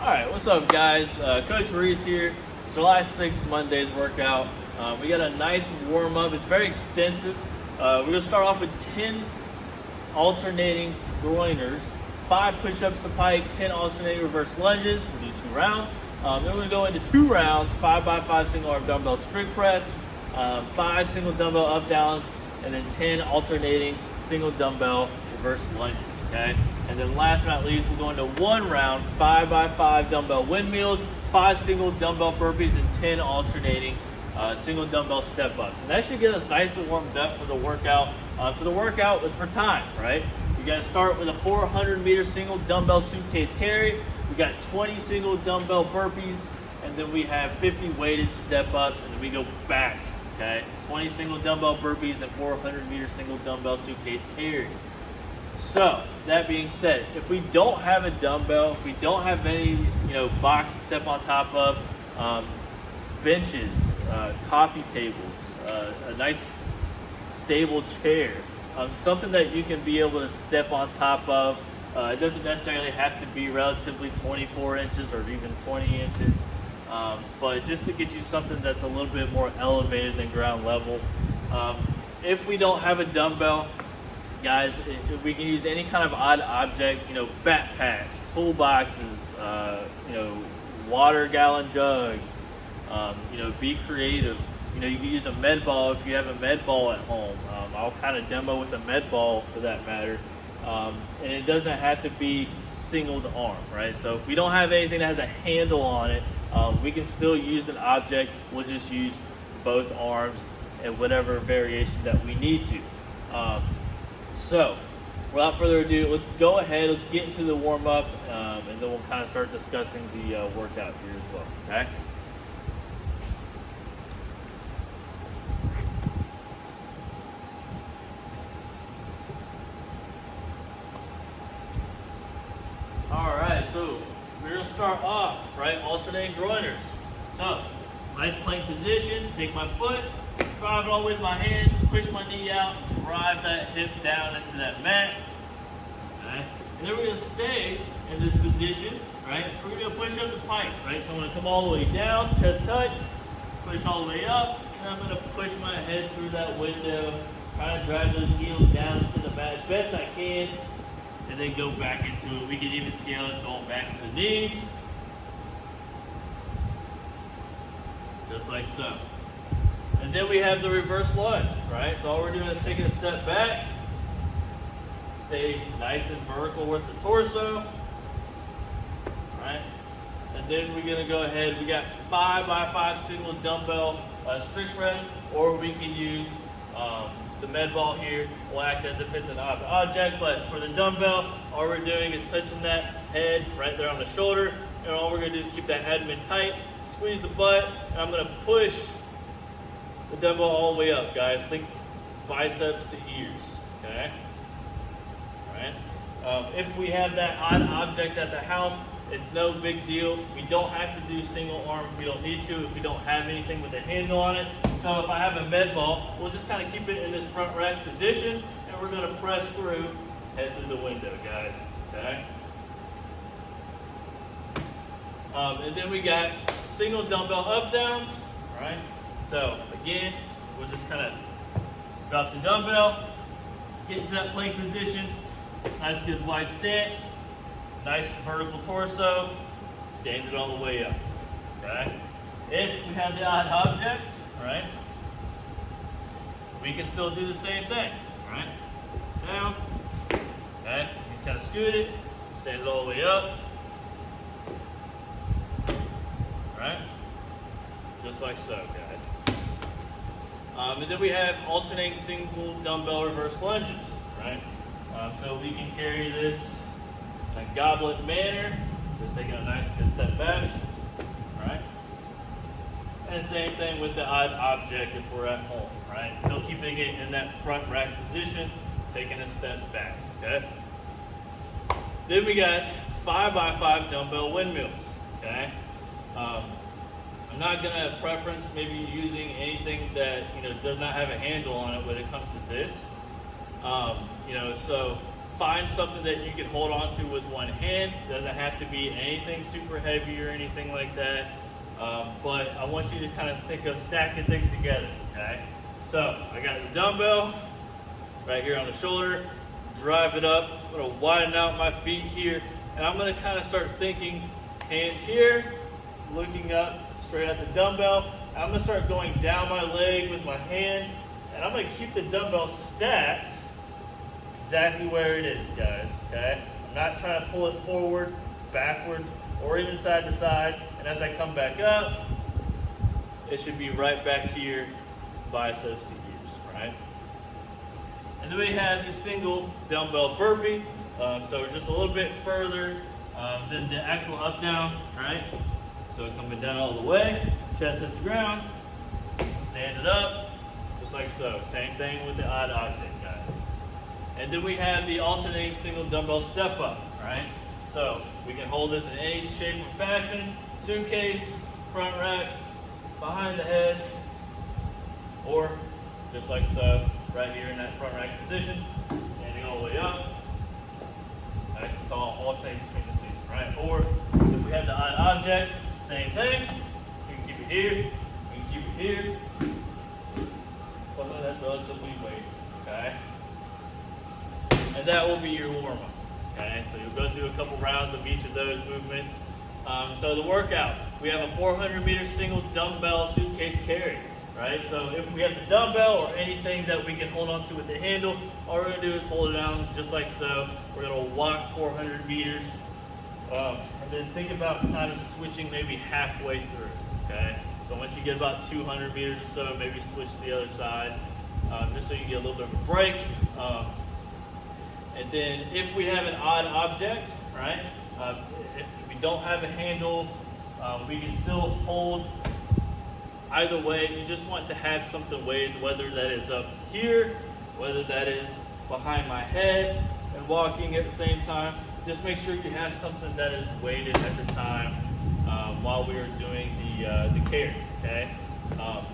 All right, what's up, guys? Coach Reese here. July 6th, Monday's workout. We got a nice warm up. It's very extensive. We're gonna start off with 10 alternating groiners, 5 push-ups to pike, 10 alternating reverse lunges. We'll do 2 rounds. Then we're gonna go into 2 rounds, 5x5 single arm dumbbell strict press, 5 single dumbbell up downs, and then 10 alternating single dumbbell reverse lunges. Okay. And then last but not least, we're going to 1 round, 5x5 dumbbell windmills, 5 single dumbbell burpees, and 10 alternating single dumbbell step ups. And that should get us nice and warmed up for the workout. For the workout, it's for time, right? You got to start with a 400-meter single dumbbell suitcase carry. We got 20 single dumbbell burpees, and then we have 50 weighted step ups, and then we go back. Okay, 20 single dumbbell burpees and 400-meter single dumbbell suitcase carry. So, that being said, if we don't have a dumbbell, if we don't have any, box to step on top of, benches, coffee tables, a nice stable chair, something that you can be able to step on top of. It doesn't necessarily have to be relatively 24 inches or even 20 inches, but just to get you something that's a little bit more elevated than ground level. If we don't have a dumbbell, guys, we can use any kind of odd object, backpacks, toolboxes, water gallon jugs, be creative. You can use a med ball if you have a med ball at home. I'll kind of demo with a med ball for that matter. And it doesn't have to be single arm, right? So if we don't have anything that has a handle on it, we can still use an object. We'll just use both arms and whatever variation that we need to. So, without further ado, let's go ahead, let's get into the warm-up, and then we'll kind of start discussing the workout here as well, okay? All right, so we're gonna start off, right, alternating groiners. So, nice plank position, take my foot, drive it all with my hands, push my knee out, drive that hip down into that mat. Okay? And then we're going to stay in this position, right? We're going to push up the pike, right? So I'm going to come all the way down, chest touch, push all the way up, and I'm going to push my head through that window, try to drive those heels down into the mat as best I can, and then go back into it. We can even scale it going back to the knees, just like so. And then we have the reverse lunge, right? So all we're doing is taking a step back, stay nice and vertical with the torso, right? And then we're gonna go ahead, we got 5x5 single dumbbell strict press, or we can use the med ball here. Will act as if it's an object, but for the dumbbell, all we're doing is touching that head right there on the shoulder, and all we're gonna do is keep that abdomen tight, squeeze the butt, and I'm gonna push the dumbbell all the way up, guys. Think biceps to ears, okay? All right. If we have that odd object at the house, it's no big deal. We don't have to do single arm if we don't need to, if we don't have anything with a handle on it. So if I have a med ball, we'll just kind of keep it in this front rack position, and we're gonna press through, head through the window, guys, okay? And then we got single dumbbell up downs, right? So again, we'll just kind of drop the dumbbell, get into that plank position, nice good wide stance, nice vertical torso, stand it all the way up, okay? If we have the odd object, right, we can still do the same thing, right? Down, okay? You kind of scoot it, stand it all the way up, right? Just like so, guys. And then we have alternating single dumbbell reverse lunges, right? So we can carry this in a goblet manner, just taking a nice good step back, right? And same thing with the odd object if we're at home, right? Still keeping it in that front rack position, taking a step back, okay? Then we got 5x5 dumbbell windmills, okay? I'm not gonna preference maybe using anything that does not have a handle on it when it comes to this. So find something that you can hold on to with one hand. It doesn't have to be anything super heavy or anything like that. But I want you to kind of think of stacking things together, okay? So I got the dumbbell right here on the shoulder, drive it up. I'm gonna widen out my feet here, and I'm gonna kind of start thinking hand here, looking up straight at the dumbbell. I'm gonna start going down my leg with my hand, and I'm gonna keep the dumbbell stacked exactly where it is, guys, okay? I'm not trying to pull it forward, backwards, or even side to side. And as I come back up, it should be right back here, biceps to ears, right? And then we have the single dumbbell burpee. So we're just a little bit further than the actual up down, right? So coming down all the way, chest hits the ground, stand it up, just like so. Same thing with the odd object, guys. And then we have the alternating single dumbbell step up, right? So we can hold this in any shape or fashion, suitcase, front rack, behind the head, or just like so, right here in that front rack position, standing all the way up. Nice and tall, alternating between the two, right? Or if we have the odd object, same thing. You can keep it here, you can keep it here. Something that's relatively weighted, okay? And that will be your warm-up, okay? So you'll go through a couple rounds of each of those movements. So the workout, we have a 400-meter single dumbbell suitcase carry, right? So if we have the dumbbell or anything that we can hold on to with the handle, all we're gonna do is hold it down just like so. We're gonna walk 400 meters, and then think about kind of switching maybe halfway through, okay? So once you get about 200 meters or so, maybe switch to the other side, just so you get a little bit of a break. And then if we have an odd object, right? If we don't have a handle, we can still hold either way. You just want to have something weighted, whether that is up here, whether that is behind my head and walking at the same time. Just make sure you have something that is weighted at the time while we are doing the carry, okay?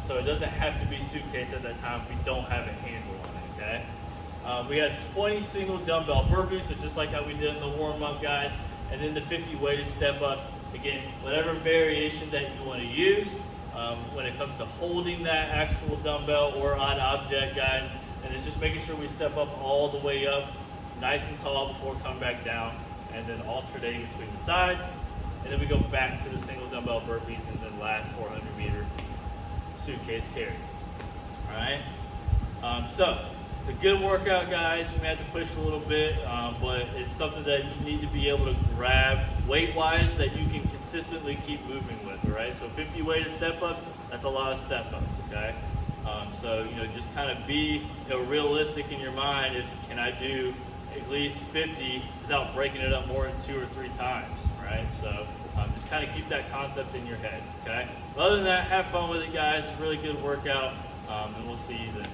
So it doesn't have to be suitcase at that time if we don't have a handle on it, okay? We had 20 single dumbbell burpees, so just like how we did in the warm-up, guys, and then the 50 weighted step-ups. Again, whatever variation that you want to use when it comes to holding that actual dumbbell or odd object, guys, and then just making sure we step up all the way up, nice and tall before coming back down, and then alternating between the sides, and then we go back to the single dumbbell burpees, and then last 400-meter suitcase carry. All right, so it's a good workout, guys. You may have to push a little bit, but it's something that you need to be able to grab weight-wise that you can consistently keep moving with, all right? So 50 weighted step-ups, that's a lot of step-ups, okay? So, just kind of be realistic in your mind. Can I do at least 50 without breaking it up more than 2 or 3 times, right? So just kind of keep that concept in your head, okay? But other than that, have fun with it, guys. It's a really good workout, and we'll see you then.